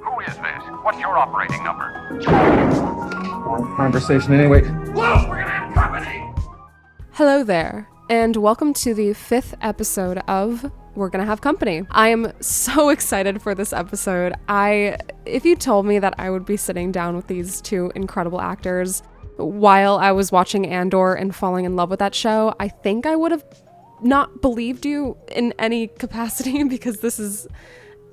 Who is this? What's your operating number? Conversation anyway. Whoa, we're gonna have company! Hello there, and welcome to the 5th episode of We're Gonna Have Company. I am so excited for this episode. If you told me that I would be sitting down with these two incredible actors while I was watching Andor and falling in love with that show, I think I would have not believed you in any capacity because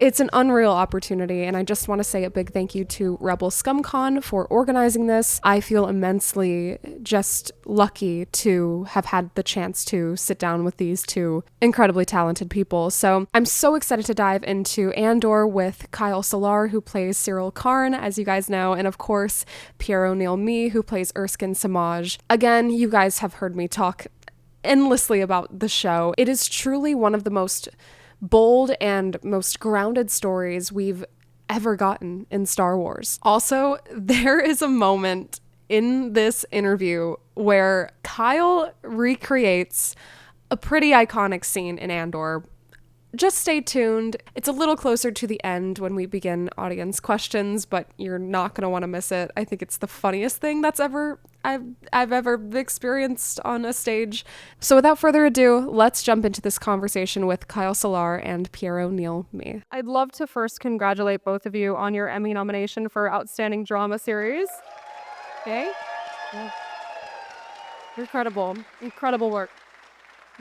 it's an unreal opportunity, and I just want to say a big thank you to Rebel ScumCon for organizing this. I feel immensely just lucky to have had the chance to sit down with these two incredibly talented people. So I'm so excited to dive into Andor with Kyle Solar, who plays Syril Karn, as you guys know, and of course, Pierro Niel-Mee, who plays Erskine Samaj. Again, you guys have heard me talk endlessly about the show. It is truly one of the most bold and most grounded stories we've ever gotten in Star Wars. Also, there is a moment in this interview where Kyle recreates a pretty iconic scene in Andor. Just stay tuned. It's a little closer to the end when we begin audience questions, but you're not going to want to miss it. I think it's the funniest thing I've ever experienced on a stage. So without further ado, let's jump into this conversation with Kyle Solar and Pierro Niel-Mee. I'd love to first congratulate both of you on your Emmy nomination for Outstanding Drama Series. Okay? Yeah. Incredible work.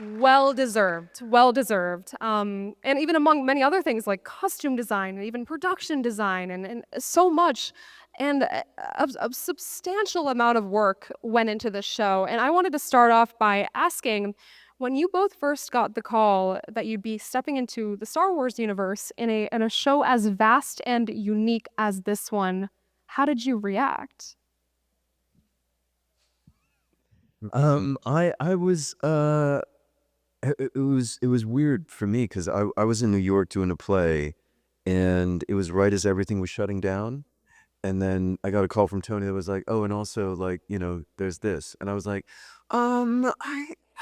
Well deserved. And even among many other things like costume design and even production design and so much. And a substantial amount of work went into this show. And I wanted to start off by asking, when you both first got the call that you'd be stepping into the Star Wars universe in a show as vast and unique as this one, how did you react? I was it was weird for me because I was in New York doing a play, and it was right as everything was shutting down, and then I got a call from Tony that was like, oh, and also like, there's this, and I was like, I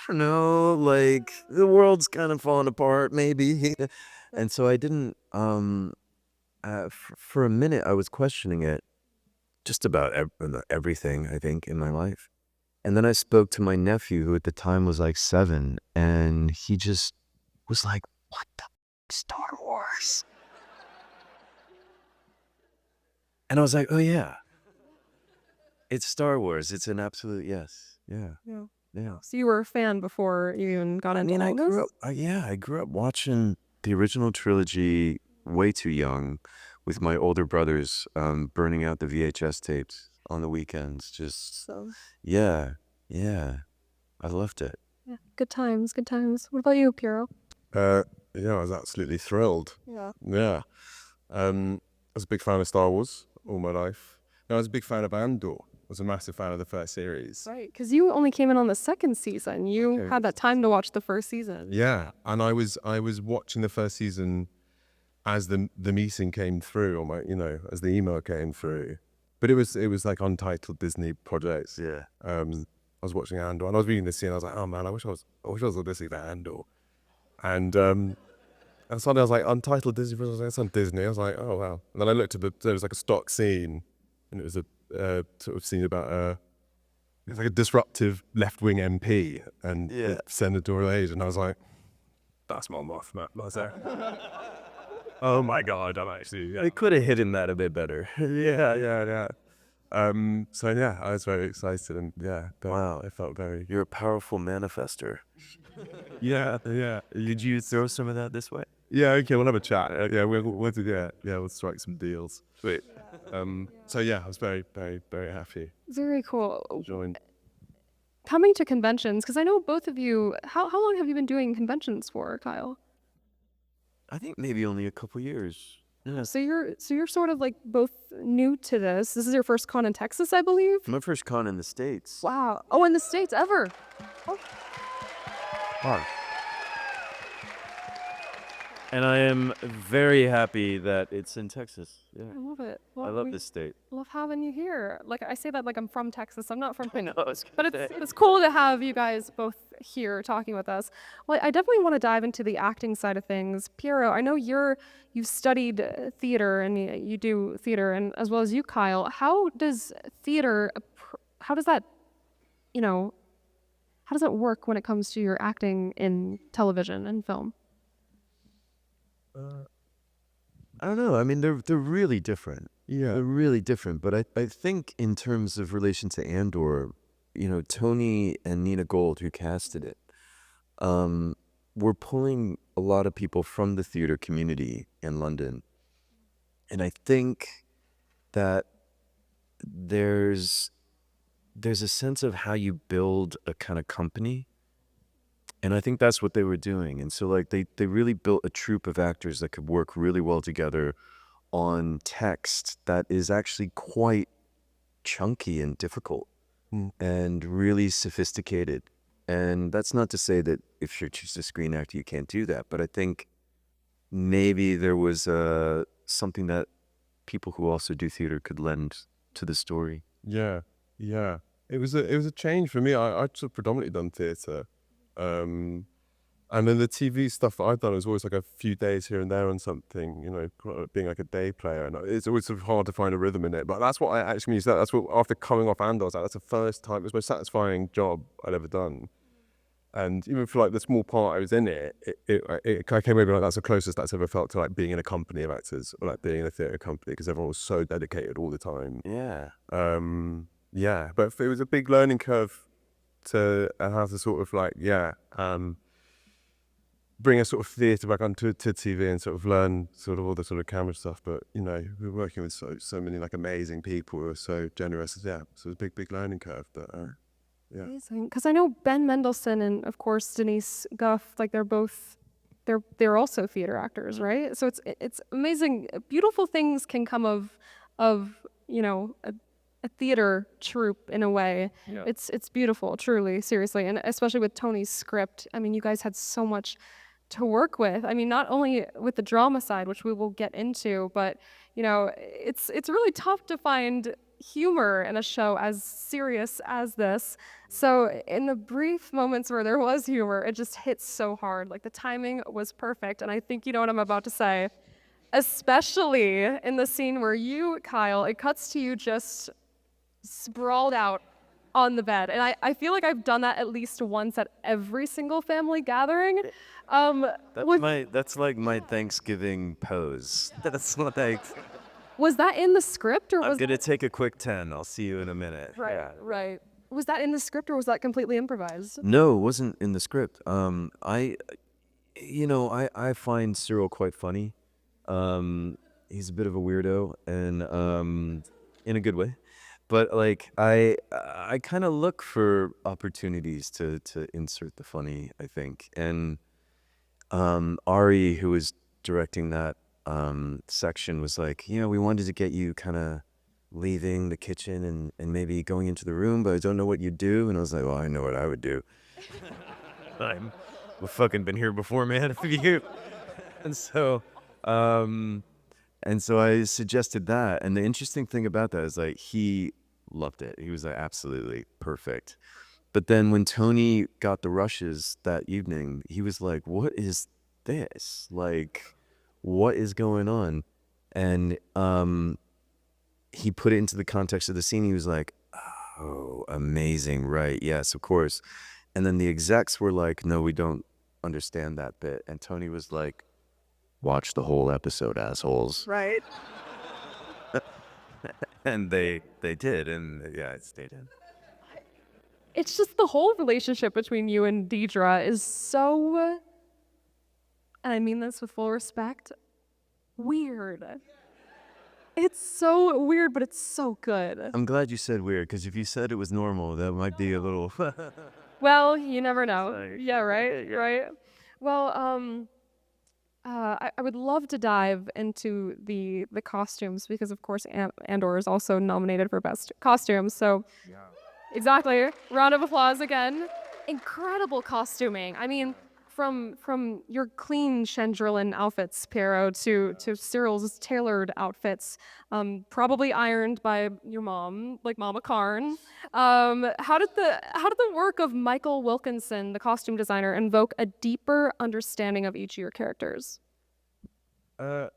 don't know, like the world's kind of falling apart maybe, and so I didn't for a minute I was questioning it, just about everything I think in my life. And then I spoke to my nephew, who at the time was like 7, and he just was like, what the Star Wars? And I was like, oh yeah, it's Star Wars. It's an absolute yes. Yeah. So you were a fan before you even got into all this? I grew up watching the original trilogy way too young with my older brothers, burning out the VHS tapes on the weekends. Yeah. I loved it. Yeah, good times. What about you, Pierro? I was absolutely thrilled. Yeah. I was a big fan of Star Wars all my life. I was a big fan of Andor. I was a massive fan of the first series. Right, because you only came in on the second season. You had that time to watch the first season. Yeah, and I was watching the first season as the meeting came through, as the email came through. But it was like untitled Disney projects. Yeah. I was watching Andor, and I was reading this scene. I was like, oh man, I wish I was auditioning for Andor. And suddenly I was like, untitled Disney project. It's on Disney. I was like, oh wow. And then I looked at there was like a stock scene, and it was a sort of scene about it's like a disruptive left-wing MP and senatorial age, and I was like, that's my moth, Matt. Oh my God, I'm actually. I could have hidden that a bit better. Yeah. So yeah, I was very excited, and Wow. it felt very. You're a powerful manifester. Yeah. Did you throw some of that this way? Yeah, okay, we'll have a chat. We'll strike some deals. Sweet. So yeah, I was very, very, very happy. Very cool. to join. Coming to conventions, because I know both of you, how long have you been doing conventions for, Kyle? I think maybe only a couple years. Yeah. So you're sort of like both new to this. This is your first con in Texas, I believe? My first con in the States. Wow. Oh, in the States, ever? Oh. Wow. And I am very happy that it's in Texas. Yeah. I love it. I Well, love we this state. love having you here. Like I say that like I'm from Texas. I'm not from I know, it's but it's cool to have you guys both here talking with us. Well, I definitely want to dive into the acting side of things. Piero, I know you've studied theater and you do theater, and as well as you, Kyle. How does theater how does that, you know, how does it work when it comes to your acting in television and film? I don't know. I mean, they're really different. Yeah. They're really different. But I think in terms of relation to Andor, Tony and Nina Gold, who casted it, were pulling a lot of people from the theater community in London. And I think that there's a sense of how you build a kind of company. And I think that's what they were doing. And so like they really built a troupe of actors that could work really well together on text that is actually quite chunky and difficult and really sophisticated. And that's not to say that if you're just a screen actor, you can't do that. But I think maybe there was something that people who also do theater could lend to the story. Yeah, yeah. It was a change for me. I sort of predominantly done theatre. And then the TV stuff that I've done was always like a few days here and there on something, being like a day player. And it's always sort of hard to find a rhythm in it. But that's what I actually used. That's what, after coming off Andor, that's the first time, it was the most satisfying job I'd ever done. And even for like the small part I was in it kind of came over like that's the closest that's ever felt to like being in a company of actors or like being in a theatre company, because everyone was so dedicated all the time. Yeah. Yeah, but it was a big learning curve to have to sort of like, bring a sort of theatre back onto TV and sort of learn sort of all the sort of camera stuff. But, we were working with so many like amazing people who were so generous. Yeah, so it was a big learning curve. But, yeah. Amazing. Because I know Ben Mendelsohn and of course Denise Guff, like they're also theater actors, right? So it's amazing. Beautiful things can come of a theater troupe in a way. Yeah. It's beautiful, truly, seriously, and especially with Tony's script. I mean, you guys had so much to work with. I mean, not only with the drama side, which we will get into, but it's really tough to find humor in a show as serious as this. So in the brief moments where there was humor, it just hit so hard. Like the timing was perfect, and I think you know what I'm about to say. Especially in the scene where you, Kyle, it cuts to you just sprawled out on the bed. And I feel like I've done that at least once at every single family gathering. That's like my Thanksgiving pose. That's like, Was that in the script or I'm was gonna take a quick 10. I'll see you in a minute. Right, Yeah. right. Was that in the script or was that completely improvised? No, it wasn't in the script. I find Syril quite funny. He's a bit of a weirdo, and in a good way. But like I kind of look for opportunities to insert the funny, I think. And Ari, who was directing that section, was like, we wanted to get you kind of leaving the kitchen and maybe going into the room, but I don't know what you'd do. And I was like, well, I know what I would do. I've fucking been here before, man. And so I suggested that. And the interesting thing about that is like he loved it. He was like, absolutely perfect. But then when Tony got the rushes that evening, he was like, what is this? Like, what is going on? And he put it into the context of the scene. He was like, oh, amazing. Right. Yes, of course. And then the execs were like, no, we don't understand that bit. And Tony was like, watch the whole episode, assholes. Right. And they did. And yeah, it stayed in. It's just the whole relationship between you and Deidre is so, and I mean this with full respect, weird. It's so weird, but it's so good. I'm glad you said weird, because if you said it was normal, that might be a little... Well, you never know. Yeah, right? Right. Well, I would love to dive into the costumes because, of course, Andor is also nominated for Best Costumes. So, exactly. Round of applause again. Incredible costuming. I mean, from your clean Chandrillan outfits, Pierro, to Syril's tailored outfits, probably ironed by your mom, like Mama Karn. How did the work of Michael Wilkinson, the costume designer, invoke a deeper understanding of each of your characters? I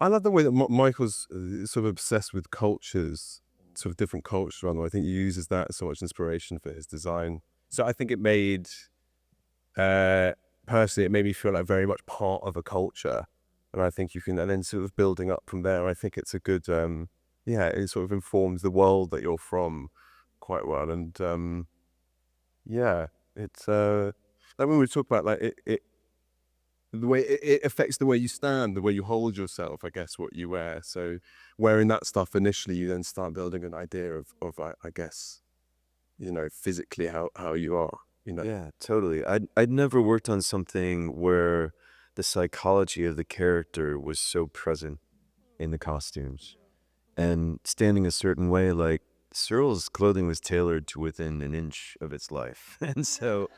I love the way that Michael's sort of obsessed with cultures, sort of different cultures around the world. I think he uses that as so much inspiration for his design. So I think it made, personally, it made me feel like very much part of a culture. And I think you can, and then sort of building up from there, I think it's a good, yeah, it sort of informs the world that you're from quite well. And yeah, it's, like when we talk about like the way it affects the way you stand, the way you hold yourself, I guess, what you wear. So wearing that stuff initially, you then start building an idea of I guess, physically how you are, Yeah, totally. I'd never worked on something where the psychology of the character was so present in the costumes and standing a certain way. Like Syril's clothing was tailored to within an inch of its life, and so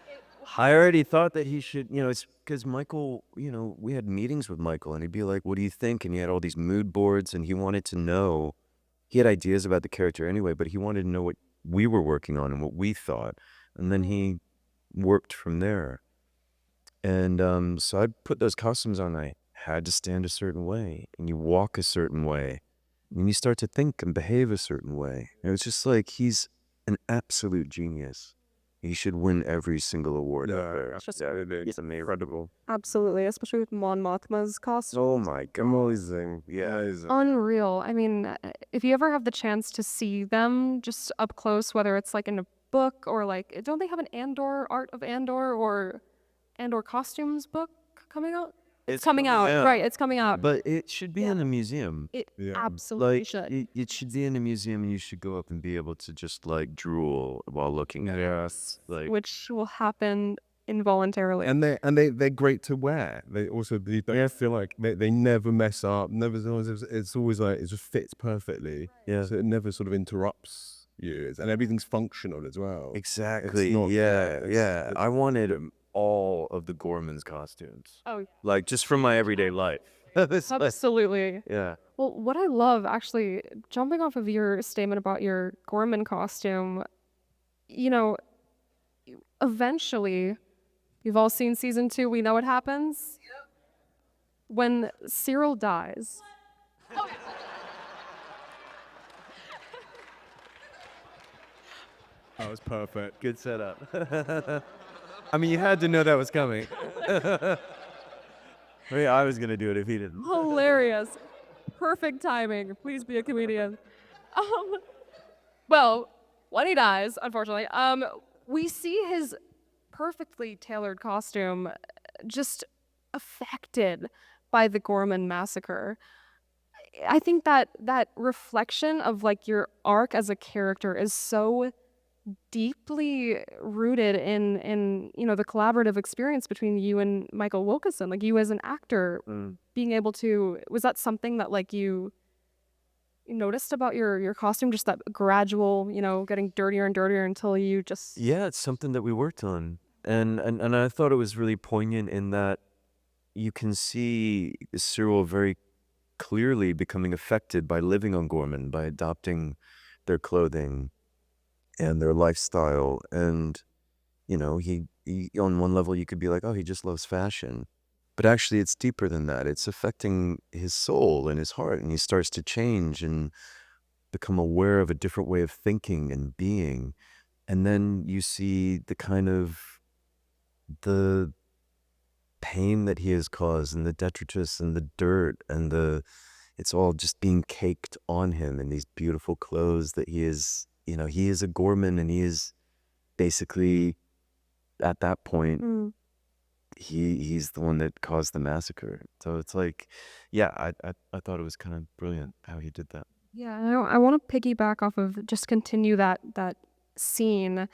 I already thought that he should. It's because Michael. We had meetings with Michael, and he'd be like, "What do you think?" And he had all these mood boards, and he wanted to know. He had ideas about the character anyway, but he wanted to know what we were working on and what we thought, and then he worked from there. And so I put those costumes on. I had to stand a certain way, and you walk a certain way, and you start to think and behave a certain way. It was just like he's an absolute genius. He should win every single award out there. It's just it's incredible. absolutely, especially with Mon Mothma's costume. Oh my god. Amazing. Yeah. Unreal. I mean, if you ever have the chance to see them just up close, whether it's like in a book or like, don't they have an Andor, Art of Andor or Andor costumes book coming out? It's coming out, right? It's coming out. But it should be in a museum. It Yeah. absolutely Like should. it should be in a museum, and you should go up and be able to just like drool while looking at it. Yes. Like Which will happen involuntarily. And they're great to wear. They also feel like they never mess up. It's always like it just fits perfectly. Yeah. So it never sort of interrupts you, and everything's functional as well. exactly. It's not- Yeah. yeah, it's- I wanted all of the Gorman's costumes, Oh, like just from my everyday life. It's like- absolutely. yeah. Well, what I love, actually, jumping off of your statement about your Gorman costume, eventually, you've all seen season 2, we know what happens. When Syril dies. That was perfect. Good setup. I mean, you had to know that was coming. Yeah, I was gonna do it if he didn't. Hilarious. Perfect timing. Please be a comedian. Well, when he dies, unfortunately, we see his perfectly tailored costume just affected by the Gorman massacre. I think that reflection of like your arc as a character is so deeply rooted in the collaborative experience between you and Michael Wilkinson, like you as an actor being able to, was that something that like you noticed about your costume, just that gradual, getting dirtier and dirtier until you just Yeah, it's something that we worked on, and I thought it was really poignant in that you can see Syril very clearly becoming affected by living on Gorman, by adopting their clothing and their lifestyle. And he on one level you could be like, oh, he just loves fashion, but actually it's deeper than that. It's affecting his soul and his heart, and he starts to change and become aware of a different way of thinking and being. And then you see the kind of the pain that he has caused, and the detritus and the dirt and it's all just being caked on him in these beautiful clothes that he is. He is a Gorman, and he is basically at that point he's the one that caused the massacre. So it's like, yeah, I thought it was kind of brilliant how he did that. Yeah, I want to piggyback off of, just continue that scene.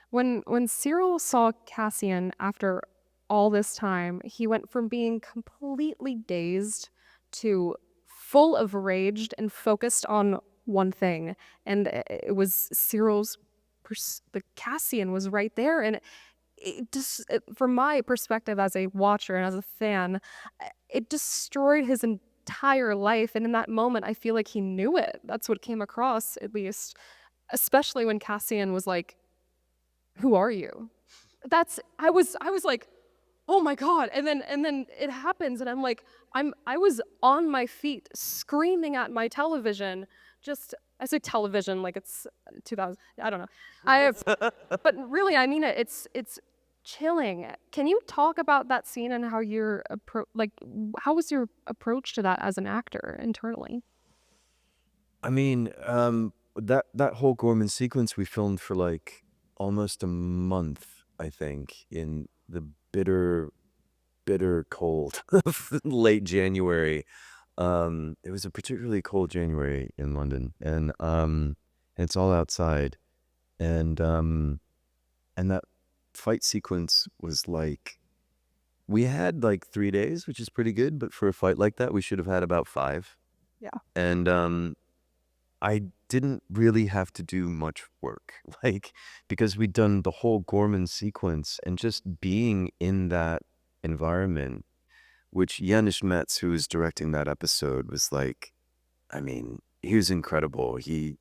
When Syril saw Cassian after all this time, he went from being completely dazed to full of rage and focused on one thing. And it was Cyril's, the Cassian was right there. And from my perspective as a watcher and as a fan, it destroyed his entire life. And in that moment, I feel like he knew it. That's what came across, at least, especially when Cassian was like, "Who are you?" I was like, "Oh my God." And then it happens and I'm like, I was on my feet screaming at my television. Just I say television like it's 2000, I don't know. But really I mean it. It's chilling. Can you talk about that scene and how your how was your approach to that as an actor internally? I mean, that whole Gorman sequence we filmed for like almost a month, I think, in the bitter cold of late January. It was a particularly cold January in London, and it's all outside, and that fight sequence was like we had like 3 days, which is pretty good, but for a fight like that, we should have had about 5. Yeah. And I didn't really have to do much work, like, because we'd done the whole Gorman sequence and just being in that environment, which Janusz Metz, who was directing that episode, was like, I mean, he was incredible. He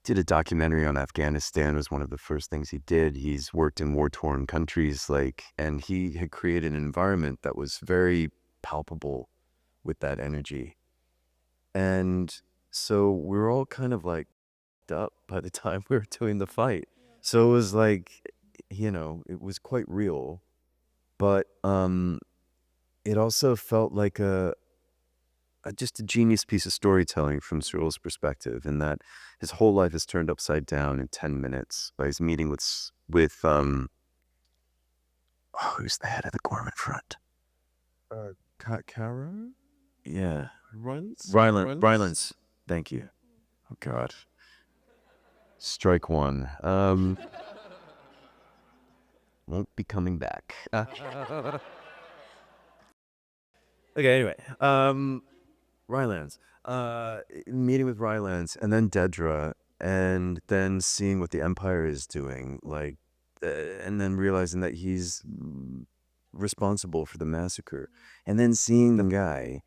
did a documentary on Afghanistan, was one of the first things he did. He's worked in war-torn countries, like, and he had created an environment that was very palpable with that energy. And so we were all kind of like up by the time we were doing the fight. So it was like, it was quite real, but it also felt like just a genius piece of storytelling from Cyril's perspective, in that his whole life is turned upside down in 10 minutes by his meeting with who's the head of the Gorman Front? Kara? Yeah. Rylance? Rylance. Thank you. Oh God. Strike one. Won't be coming back. Okay, anyway. Rylance. Meeting with Rylance, and then Dedra, and then seeing what the Empire is doing, like, and then realizing that he's responsible for the massacre, and then seeing the guy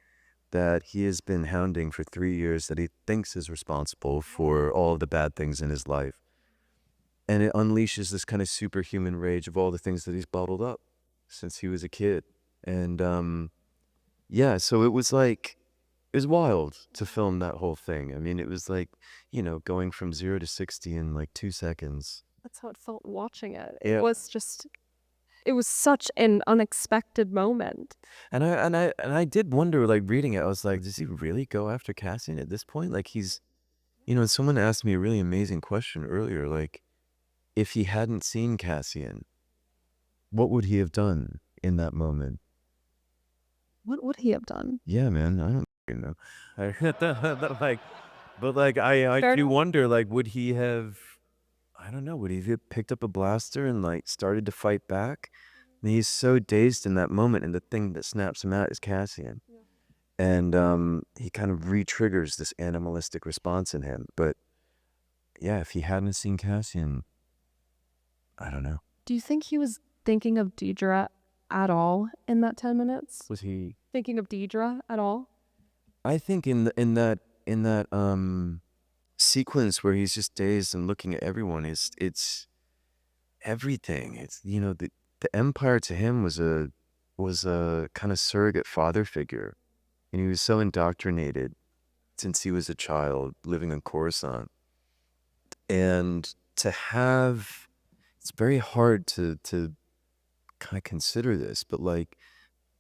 that he has been hounding for 3 years that he thinks is responsible for all of the bad things in his life. And it unleashes this kind of superhuman rage of all the things that he's bottled up since he was a kid. And yeah, so it was like, it was wild to film that whole thing. I mean, it was like, going from 0 to 60 in like 2 seconds. That's how it felt watching it. Yeah. It was such an unexpected moment. And I did wonder, like, reading it, I was like, does he really go after Cassian at this point? Like, he's, someone asked me a really amazing question earlier, like, if he hadn't seen Cassian, what would he have done in that moment? What would he have done? Yeah, man, I don't know. I Fair do enough. wonder, like, would he have, I don't know, would he have picked up a blaster and like started to fight back? And he's so dazed in that moment, and the thing that snaps him out is Cassian. And he kind of re-triggers this animalistic response in him. But yeah, if he hadn't seen Cassian, I don't know. Do you think he was thinking of Deidre at all in that 10 minutes? Was he? Thinking of Deidre at all? I think in that sequence where he's just dazed and looking at everyone, it's everything. It's, the Empire to him was a kind of surrogate father figure, and he was so indoctrinated since he was a child living in Coruscant. And it's very hard to kind of consider this, but like,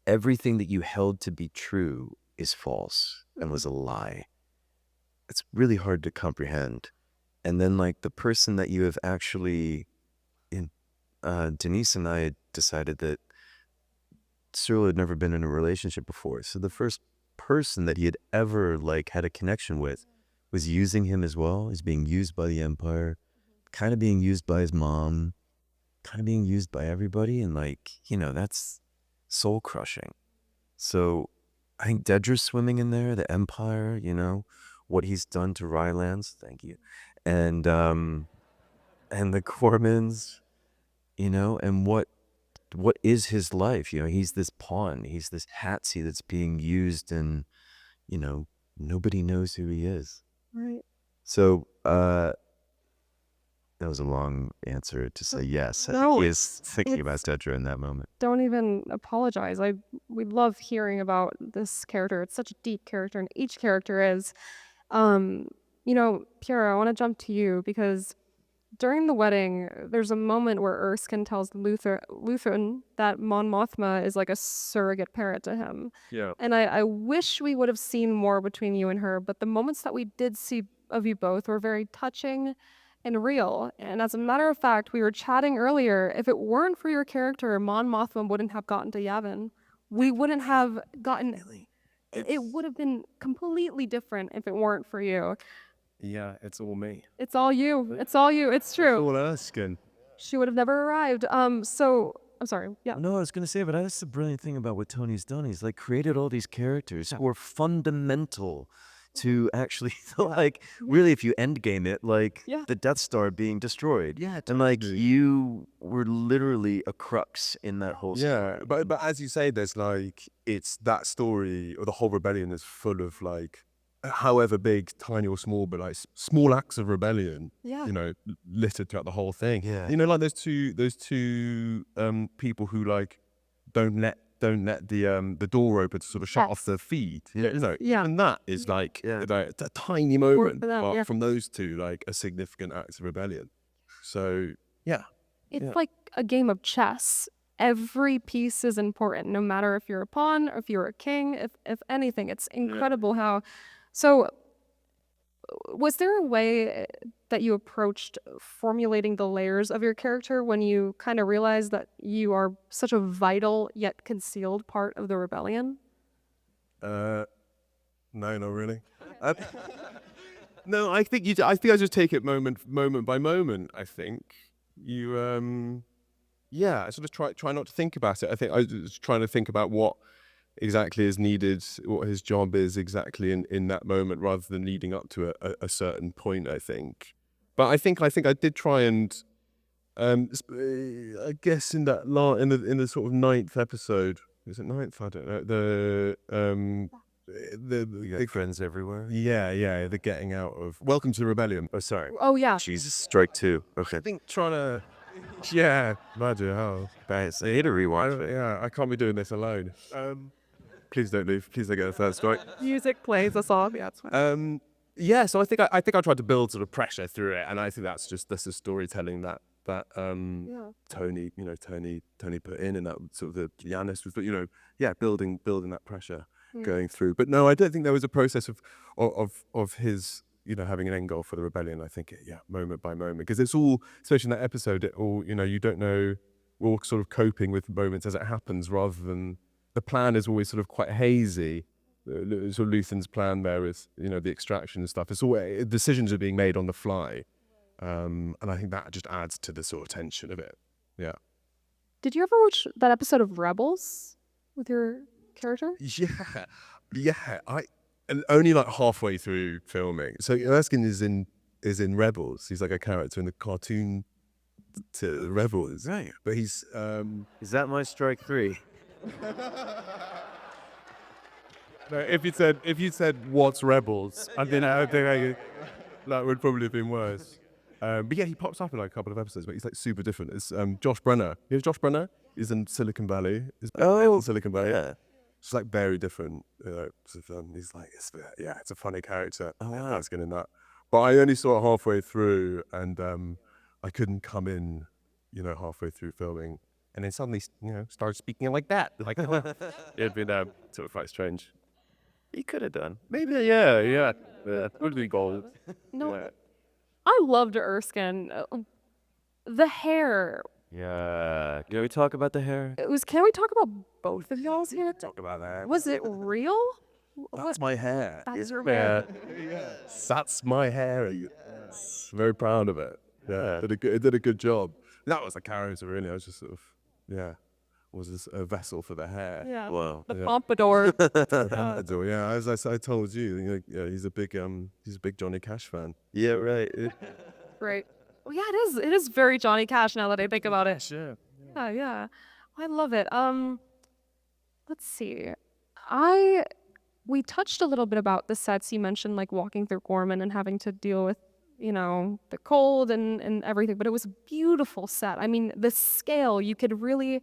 everything that you held to be true is false and was a lie. It's really hard to comprehend. And then, like, the person that you have actually, Denise and I had decided that Syril had never been in a relationship before. So the first person that he had ever like had a connection with was using him as well. He's being used by the Empire, kind of being used by his mom, kind of being used by everybody. And like, that's soul crushing. So I think Dedra's swimming in there, the Empire, what he's done to Rylance, thank you. And the Cormans, you know, and what is his life? You know, he's this pawn, he's this patsy that's being used, and you know, nobody knows who he is. Right. So that was a long answer to say yes. I think No, he is thinking about it's- Tetra in that moment. Don't even apologize. We love hearing about this character. It's such a deep character, and each character is. You know, Pierro, I want to jump to you because during the wedding, there's a moment where Erskine tells Lutheran that Mon Mothma is like a surrogate parent to him. Yeah. And I wish we would have seen more between you and her, but the moments that we did see of you both were very touching and real. And as a matter of fact, we were chatting earlier, if it weren't for your character, Mon Mothma wouldn't have gotten to Yavin. We wouldn't have gotten... It would have been completely different if it weren't for you. Yeah, it's all me. It's all you. It's all you. It's true. All Erskine. She would have never arrived. So I'm sorry. Yeah. No, I was going to say, but that's the brilliant thing about what Tony's done. He's like created all these characters who are fundamental to actually, like, really, if you endgame it, like Yeah. the Death Star being destroyed. Yeah, And like totally. you were literally a crux in that whole Yeah, story. but as you say, there's like it's that story or the whole rebellion is full of like, however big, tiny or small, but like small acts of rebellion. Yeah. You know, littered throughout the whole thing. Yeah. You know, like those two people who like don't let the door open to sort of shut off their feet. Yeah. You know, Yeah. and that is like, Yeah. like a tiny moment, for them, but yeah. from those two, like a significant act of rebellion. So yeah. It's like a game of chess. Every piece is important, no matter if you're a pawn or if you're a king, if anything. It's incredible how. So, was there a way that you approached formulating the layers of your character when you kind of realized that you are such a vital yet concealed part of the rebellion? No, not really. No, I think I just take it moment by moment. I think you, yeah. I sort of try not to think about it. I think I was trying to think about what exactly is needed, what his job is exactly in that moment, rather than leading up to a certain point. I think, but I think I did try and, I guess in that in the sort of 9th episode, is it 9th? I don't know. You got friends everywhere. Yeah, the getting out of Welcome to the Rebellion. Oh, sorry. Oh yeah. Jesus, strike two. Okay. I think trying to, yeah, imagine how. Guys, I hate a rewatch. I can't be doing this alone. Please don't leave. Please don't get a third strike. Music plays us all. Yeah, it's fine. Yeah, so I think I tried to build sort of pressure through it, and I think that's the storytelling that Tony put in that sort of the Giannis was, but building that pressure going through. But no, I don't think there was a process of his having an end goal for the rebellion. I think moment by moment, because it's all, especially in that episode, it all you don't know, we're all sort of coping with moments as it happens, rather than the plan is always sort of quite hazy. Sort of Luthen's plan there is, the extraction and stuff. It's always decisions are being made on the fly, and I think that just adds to the sort of tension of it. Yeah. Did you ever watch that episode of Rebels with your character? Yeah. And only like halfway through filming. So Erskine is in Rebels. He's like a character in the cartoon to Rebels. Right. But he's Is that my strike three? no, if you said what's Rebels, I think that would probably have been worse. But yeah, he pops up in like a couple of episodes, but he's like super different. It's Josh Brenner. You know Josh Brenner? He's in Silicon Valley. Silicon Valley. Yeah. It's like very different. He's like, it's a funny character. Oh, wow. That's getting that. But I only saw it halfway through, and I couldn't come in, halfway through filming, and then suddenly, started speaking like that. Like, it'd been sort of quite strange. You could have done. Maybe, yeah. That would be gold. No, Yeah. I loved Erskine. The hair. Yeah. Can we talk about the hair? Can we talk about both of y'all's hair? Talk about that. Was it real? That's my hair. That's your hair. That's my hair. Yes. Very proud of it. Yeah, it did a good job. That was a character, really. I was just sort of, was this a vessel for the hair? Yeah. Wow. The pompadour. Yeah, as I told you, he's a big Johnny Cash fan. Yeah, right. Right. Well, yeah, it is. It is very Johnny Cash now that I think about it. Sure. Yeah, yeah. I love it. Let's see. I we touched a little bit about the sets. You mentioned like walking through Gorman and having to deal with, the cold and everything, but it was a beautiful set. I mean, the scale, you could really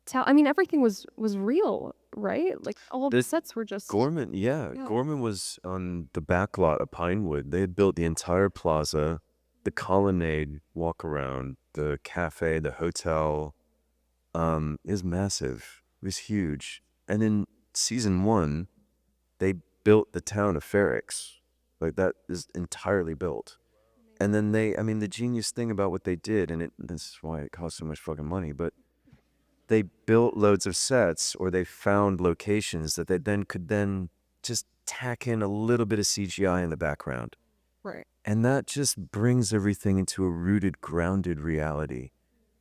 tell. I mean, everything was real, right? Like all of the The sets were just Gorman, yeah, Yeah. Gorman was on the back lot of Pinewood. They had built the entire plaza, the colonnade walk around, the cafe, the hotel. It was massive. It was huge. And in season 1, they built the town of Ferrix. Like that is entirely built. And then the genius thing about what they did, and this is why it cost so much fucking money, but they built loads of sets, or they found locations that they could just tack in a little bit of CGI in the background. right. And that just brings everything into a rooted, grounded reality.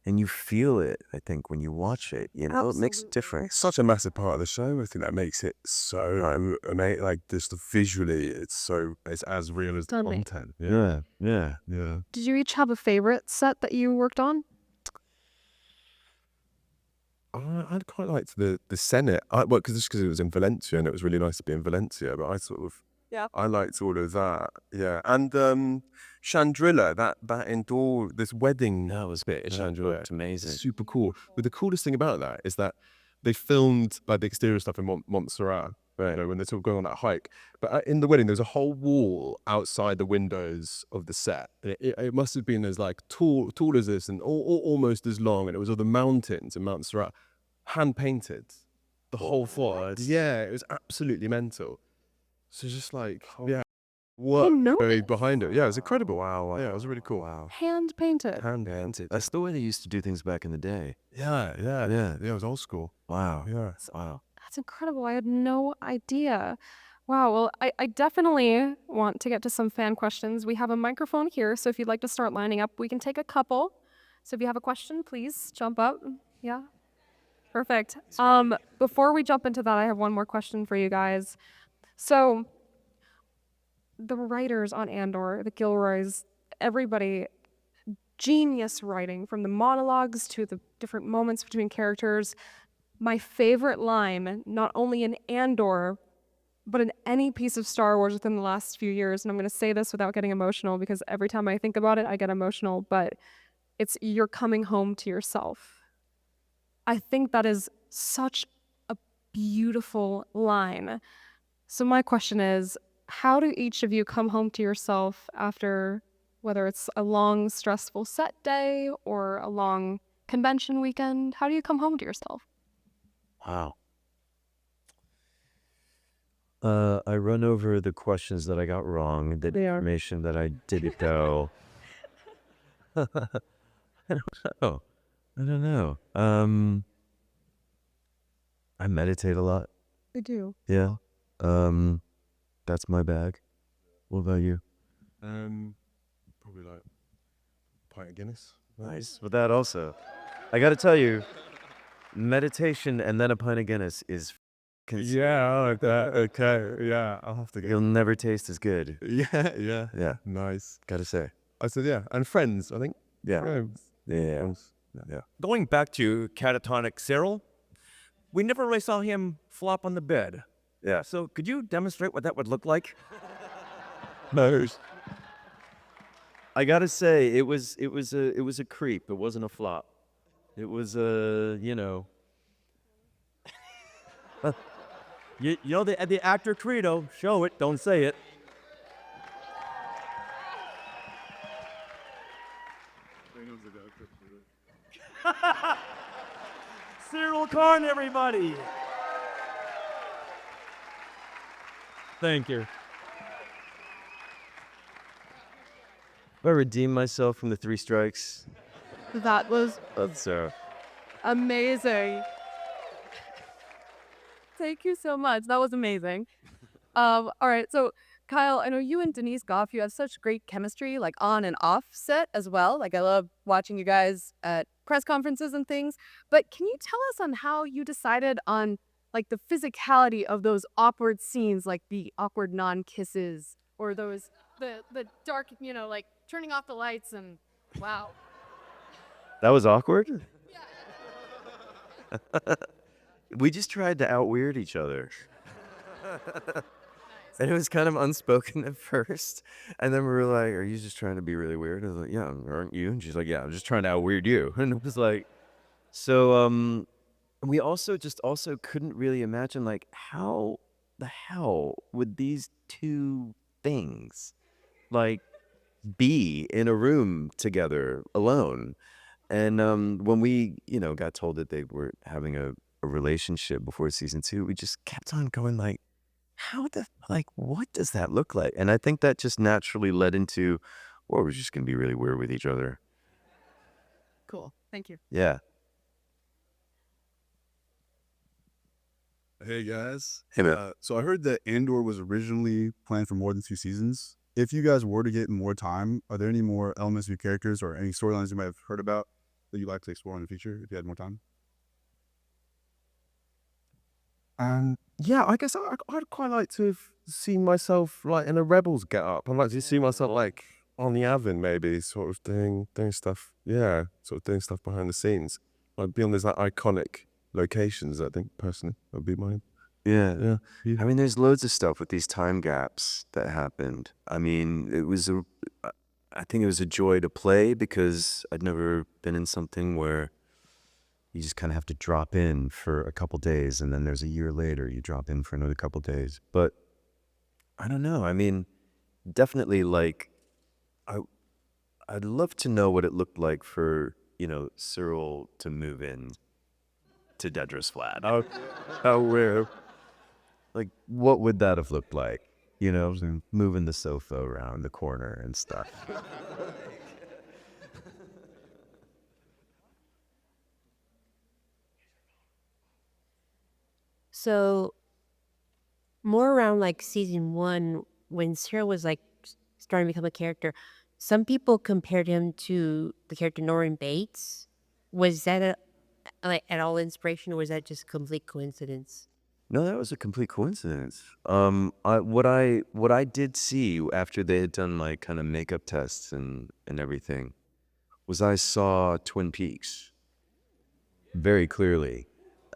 And you feel it, I think, when you watch it. It makes a difference. It's such a massive part of the show. I think that makes it so amazing. Like just visually, it's as real as the Stunning. content. Yeah. Did you each have a favorite set that you worked on? I quite liked the Senate. Because it was in Valencia and it was really nice to be in Valencia. But I liked all of that. Yeah, and Chandrilla, that indoor this wedding. That was bit at Chandrilla. looked amazing. Super cool. But the coolest thing about that is that they filmed like the exterior stuff in Montserrat. Right. When they're sort of going on that hike. But in the wedding, there's a whole wall outside the windows of the set. And it must have been as like tall as this and almost as long. And it was all the mountains in Montserrat, hand painted, the whole floor. Yeah, it was absolutely mental. So just like, what going behind it. Yeah, it was incredible. Wow. Yeah, it was really cool. Wow. Hand painted. Hand painted. That's the way they used to do things back in the day. Yeah. It was old school. Wow. Yeah. Wow. That's incredible. I had no idea. Wow. Well, I definitely want to get to some fan questions. We have a microphone here, so if you'd like to start lining up, we can take a couple. So if you have a question, please jump up. Yeah. Perfect. Before we jump into that, I have one more question for you guys. So the writers on Andor, the Gilroys, everybody, genius writing from the monologues to the different moments between characters. My favorite line, not only in Andor, but in any piece of Star Wars within the last few years, and I'm going to say this without getting emotional because every time I think about it, I get emotional, but it's "you're coming home to yourself." I think that is such a beautiful line. So my question is, how do each of you come home to yourself after, whether it's a long, stressful set day or a long convention weekend? How do you come home to yourself? Wow. I run over the questions that I got wrong, the information that I didn't know. I don't know. I meditate a lot. I do. Yeah. That's my bag. What about you? Probably like a pint of Guinness. Nice. With that also, I got to tell you, meditation and then a pint of Guinness is Yeah, I like that. Okay, yeah, I'll have to you'll never taste as good. Yeah. Nice. Gotta say. I said, yeah, and friends, I think. Yeah. Yeah. Going back to catatonic Syril, we never really saw him flop on the bed. Yeah. So could you demonstrate what that would look like? No. I gotta say, it was a creep. It wasn't a flop. It was You know the actor credo, show it, don't say it. Syril Karn, everybody. Thank you. I redeemed myself from the 3 strikes. That was That's amazing. Thank you so much. That was amazing. All right, so Kyle, I know you and Denise Goff, you have such great chemistry, like on and off set as well. Like I love watching you guys at press conferences and things. But can you tell us on how you decided on like the physicality of those awkward scenes, like the awkward non-kisses or those the dark, like turning off the lights and Wow. That was awkward? We just tried to out-weird each other. And it was kind of unspoken at first. And then we were like, are you just trying to be really weird? I was like, yeah, aren't you? And she's like, yeah, I'm just trying to out-weird you. And it was like, so we also couldn't really imagine, like, how the hell would these two things, like, be in a room together alone? And when we, got told that they were having a relationship before season 2, we just kept on going like, what does that look like? And I think that just naturally led into, well, we're just gonna be really weird with each other. Cool. Thank you. Yeah. Hey guys. Hey, man. So I heard that Andor was originally planned for more than 2 seasons. If you guys were to get more time, are there any more elements of your characters or any storylines you might have heard about that you'd like to explore in the future if you had more time? Yeah, I guess I'd quite like to have seen myself like in a Rebels get up. I'd like to see myself like on the Avon maybe, sort of doing stuff. Yeah, sort of doing stuff behind the scenes. Like be on those like iconic locations. I think personally would be mine. Yeah. Yeah. I mean, there's loads of stuff with these time gaps that happened. I mean, I think it was a joy to play because I'd never been in something where you just kind of have to drop in for a couple days and then there's a year later you drop in for another couple days. But I don't know. I mean, definitely like I'd love to know what it looked like for, Syril to move in to Dedra's flat. How weird. Like, what would that have looked like? Moving the sofa around the corner and stuff. So more around like season 1, when Syril was like starting to become a character, some people compared him to the character Norman Bates. Was that like at all inspiration, or was that just complete coincidence? No, that was a complete coincidence. What I did see after they had done like kind of makeup tests and everything was I saw Twin Peaks very clearly.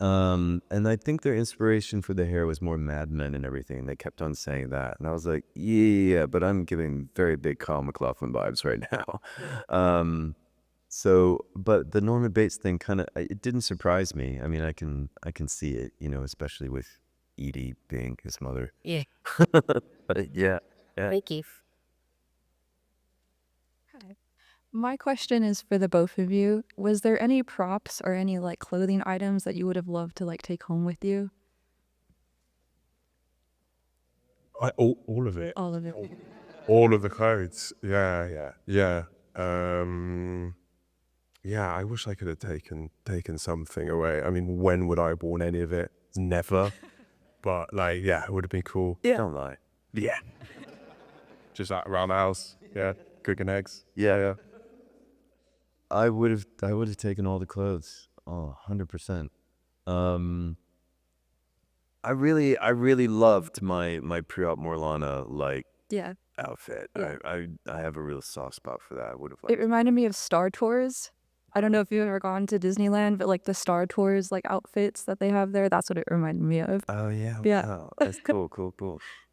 And I think their inspiration for the hair was more Mad Men and everything. They kept on saying that, and I was like, yeah, but I'm giving very big Kyle MacLachlan vibes right now. But the Norman Bates thing it didn't surprise me. I mean, I can see it, especially with Edie being his mother. Yeah. But yeah. Thank you. My question is for the both of you. Was there any props or any like clothing items that you would have loved to like take home with you? All of it. All of it. All of the clothes. Yeah. Yeah, I wish I could have taken something away. I mean, when would I have worn any of it? Never. But like, yeah, it would have been cool. Yeah. Don't lie. Yeah. Just like around the house. Yeah. Cooking eggs. Yeah. I would have taken all the clothes. Oh, 100%. I really loved my pre-op Morlana like Yeah. outfit. Yeah. I have a real soft spot for that. I would have It liked reminded me of Star Tours. I don't know if you've ever gone to Disneyland, but like the Star Tours like outfits that they have there, that's what it reminded me of. Oh yeah. Yeah. Wow. That's cool.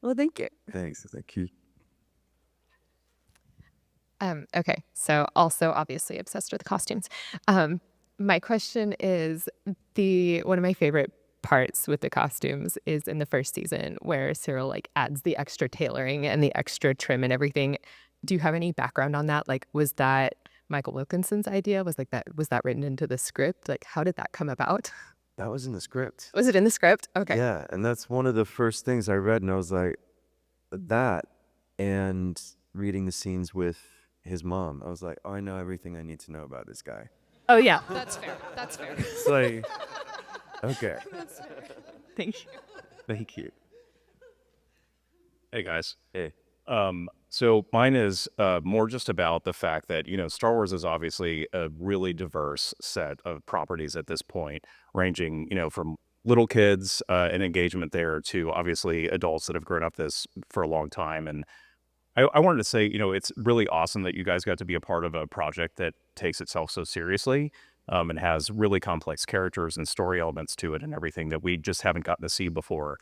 Well, thank you. Thanks. Thank you. Okay, so also obviously obsessed with the costumes. My question is one of my favorite parts with the costumes is in the first season where Syril like adds the extra tailoring and the extra trim and everything. Do you have any background on that? Like, was that Michael Wilkinson's idea? Was that written into the script? Like, how did that come about? That was in the script. Was it in the script? Okay. Yeah, and that's one of the first things I read, and I was like, that, and reading the scenes with his mom, I was like, oh, I know everything I need to know about this guy. Oh yeah. That's fair. That's fair. It's like, okay. Thank you. Thank you. Hey guys. Hey. So mine is more just about the fact that, Star Wars is obviously a really diverse set of properties at this point, ranging, from little kids and engagement there to obviously adults that have grown up this for a long time. And I wanted to say, it's really awesome that you guys got to be a part of a project that takes itself so seriously, and has really complex characters and story elements to it and everything that we just haven't gotten to see before.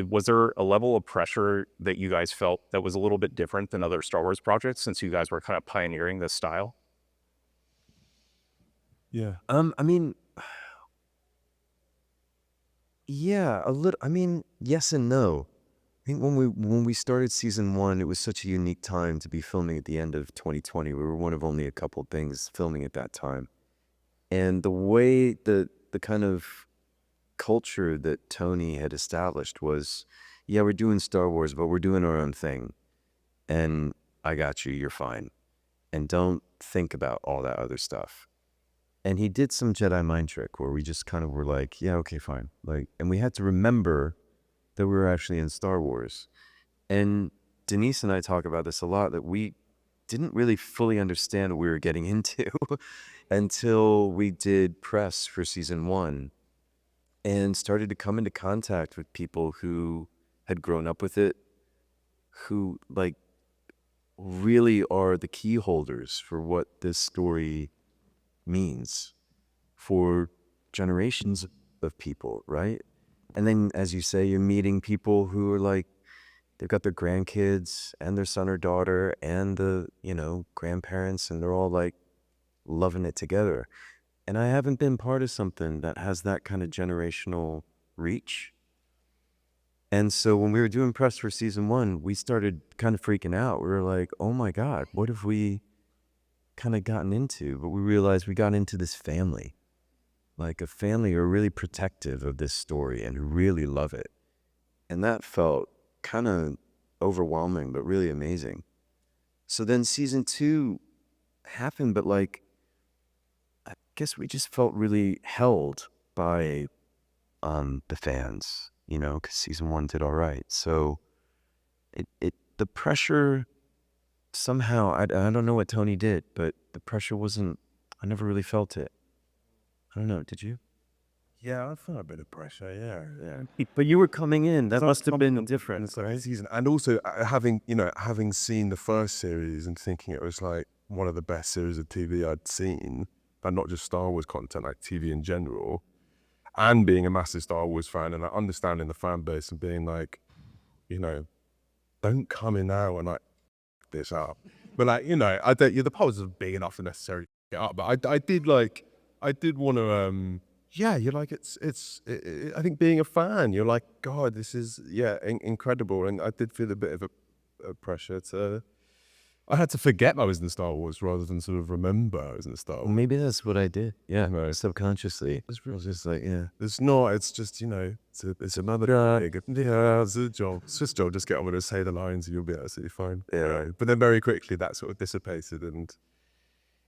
Was there a level of pressure that you guys felt that was a little bit different than other Star Wars projects, since you guys were kind of pioneering this style? Yeah. I mean, yeah, a little. I mean, yes and no. I think when we started season one, it was such a unique time to be filming at the end of 2020. We were one of only a couple things filming at that time, and the way the kind of culture that Tony had established was, yeah, we're doing Star Wars, but we're doing our own thing, and I got you. You're fine, and don't think about all that other stuff. And he did some Jedi mind trick where we just kind of were like, yeah, okay, fine. Like, and we had to remember that we were actually in Star Wars. And Denise and I talk about this a lot, that we didn't really fully understand what we were getting into until we did press for season one and started to come into contact with people who had grown up with it, who like really are the key holders for what this story means for generations of people, right? And then, as you say, you're meeting people who are like, they've got their grandkids and their son or daughter and the, grandparents, and they're all like loving it together. And I haven't been part of something that has that kind of generational reach. And so when we were doing press for season one, we started kind of freaking out. We were like, oh my God, what have we kind of gotten into? But we realized we got into this family, like a family who are really protective of this story and who really love it. And that felt kind of overwhelming, but really amazing. So then season two happened, but like, I guess we just felt really held by the fans, because season one did all right. So the pressure somehow, I don't know what Tony did, but the pressure wasn't, I never really felt it. I don't know, did you? Yeah, I felt a bit of pressure. Yeah. But you were coming in, that must have been different. Season, and also having seen the first series and thinking it was like one of the best series of TV I'd seen, and not just Star Wars content, like TV in general, and being a massive Star Wars fan and like understanding the fan base and being like, don't come in now and like this up. But like, I don't. The pose was big enough to necessarily get up. But I did want to. Yeah, you're like I think being a fan, you're like, God, this is incredible, and I did feel a bit of a pressure to. I had to forget I was in Star Wars rather than sort of remember I was in Star Wars. Well, maybe that's what I did. Yeah, subconsciously. I was just like, yeah. It's not. It's just it's another thing. Yeah, it's a job. It's just a job. Just get on with it, say the lines, and you'll be absolutely fine. Yeah. Right? But then very quickly that sort of dissipated, and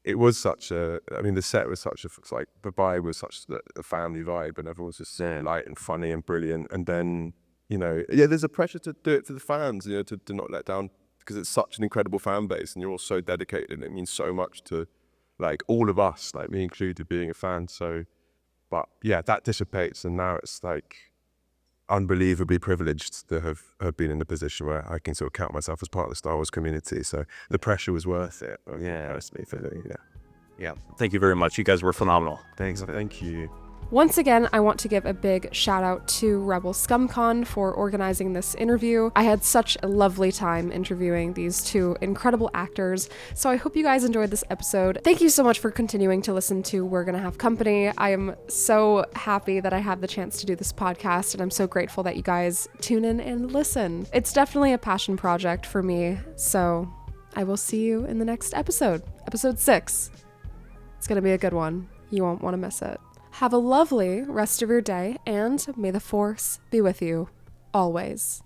it was such a. I mean, the set was such a like. Bye was such a family vibe, and everyone was just light and funny and brilliant. And then there's a pressure to do it for the fans, to not let down, because it's such an incredible fan base and you're all so dedicated and it means so much to like all of us, like me included, being a fan. So, but yeah, that dissipates, and now it's like unbelievably privileged to have been in a position where I can sort of count myself as part of the Star Wars community. So the pressure was worth it. Yeah. Yeah. Thank you very much. You guys were phenomenal. Thanks. Thank you. Once again, I want to give a big shout out to Rebel ScumCon for organizing this interview. I had such a lovely time interviewing these two incredible actors, so I hope you guys enjoyed this episode. Thank you so much for continuing to listen to We're Gonna Have Company. I am so happy that I have the chance to do this podcast, and I'm so grateful that you guys tune in and listen. It's definitely a passion project for me, so I will see you in the next episode, episode 6. It's gonna be a good one. You won't want to miss it. Have a lovely rest of your day, and may the Force be with you always.